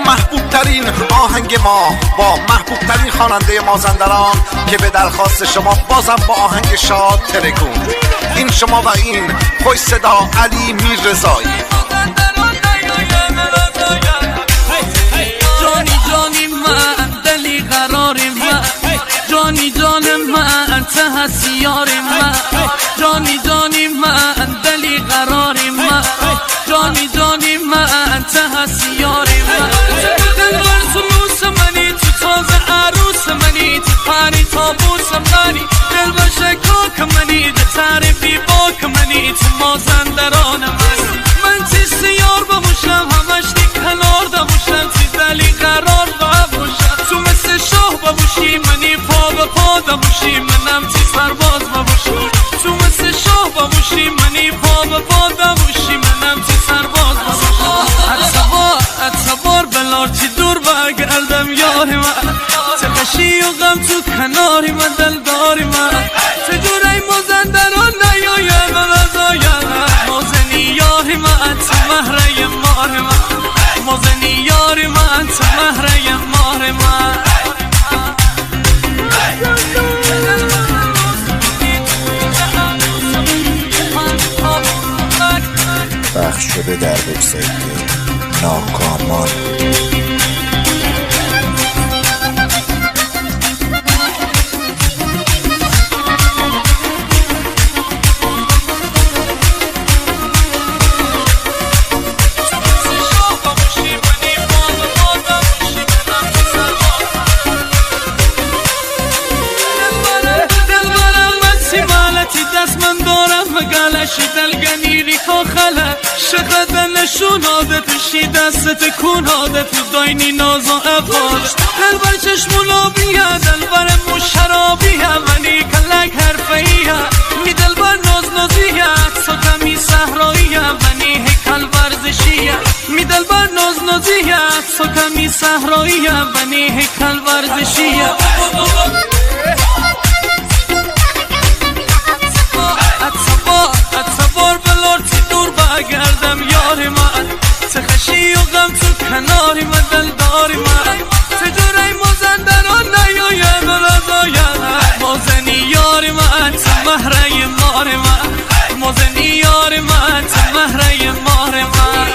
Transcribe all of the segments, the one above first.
محبوب ترین آهنگ ما با محبوب ترین خواننده مازندران که به درخواست شما بازم با آهنگ شاد ترکون. این شما و این خوش صدا علی میررضایی. جانی جانی من دلی قرار من، جانی جان من ته هستی یار من، جانی جانی من دلی قرار من، جانی جانی من ته هستی یار من. دلبر سلوس منی تو تازه عروس منی، تو پری تابوس منی، دلبر شکاک منی، ده تعریفی باک منی، تو مازندران من تیست یار بموشم همش دی کنار دموشم، تی دلی قرار بموشم تو مثل شاه بموشی منی، پا به پا دموشی منم تی سرباز بموشم، تو مثل شاه بموشی منی، پا به پا دموشی منم تی سرباز بموشم. اتبار بلار تی دور بگردم یاری من، تخشی و غم تو کناری من، دلداری من، چجوری مازندران نیایم رضایم، مازنی یاری من تو مهره مار من، مازنی یاری من تو مهره مار من. پخش شده در وبسایت ناکامان. دلگنیری که خلا شقد نشوناده پیشی دست تکوناده تو داینی ناز و افاده، دلبر چشمونا بیا دلبر مشرابیه منی کلک حرفیه، می دلبر ناز نازیه سو کمی صحراییه منی هیکل ورزشیه، می دلبر ناز نازیه سو کمی صحراییه منی هیکل ورزشیه. گردم یاری من، تخشی و غم تو کناری من، دلداری من، چجوری مازندران نیایم رضایم، مازنی یاری من تو مهره مار من، مازنی یاری من تو مهره مار من.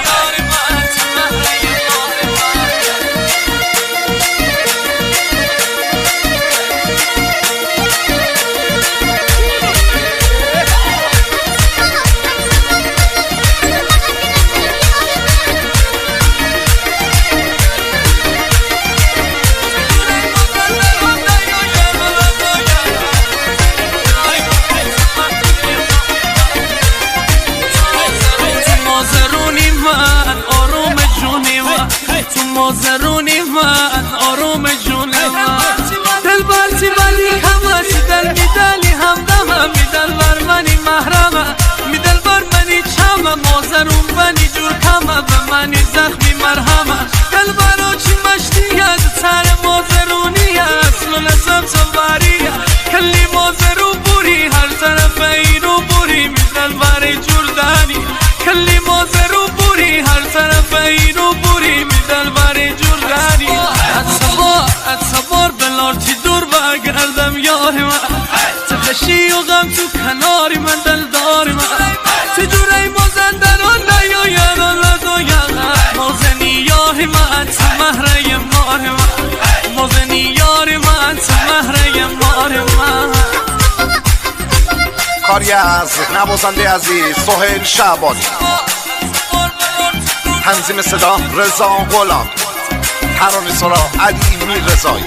مازرونی من آروم جونی من، دلبر تی ولی همه تی دل می دلی همدمه، می دلبر منی محرمه، می دلبر منی چمه، مازرون منی جور کمه، به منی زخمی مرهمه، دلبرو چی مشتیه سر مازرونیه، اصل نسب سواریه، کلی مازرو بوری هر طرف اینو بوری، می دلبر جور دانی، کلی مازرو بوری هر طرف اینو بوری، می دلبر جور دانی. اتبار بلار تی دور بگردم یاری من، تخشی و غم تو کناری من، دلداری من، چجوری مازندران نیایم رضایم، مازنی یاری من تو مهره مار من، مازنی یاری من تو مهره مار من. کاری از نوازنده عزیز سهیل شعبانی، تنظیم صدا رضا غلام، ترانه‌سرا علی میررضایی.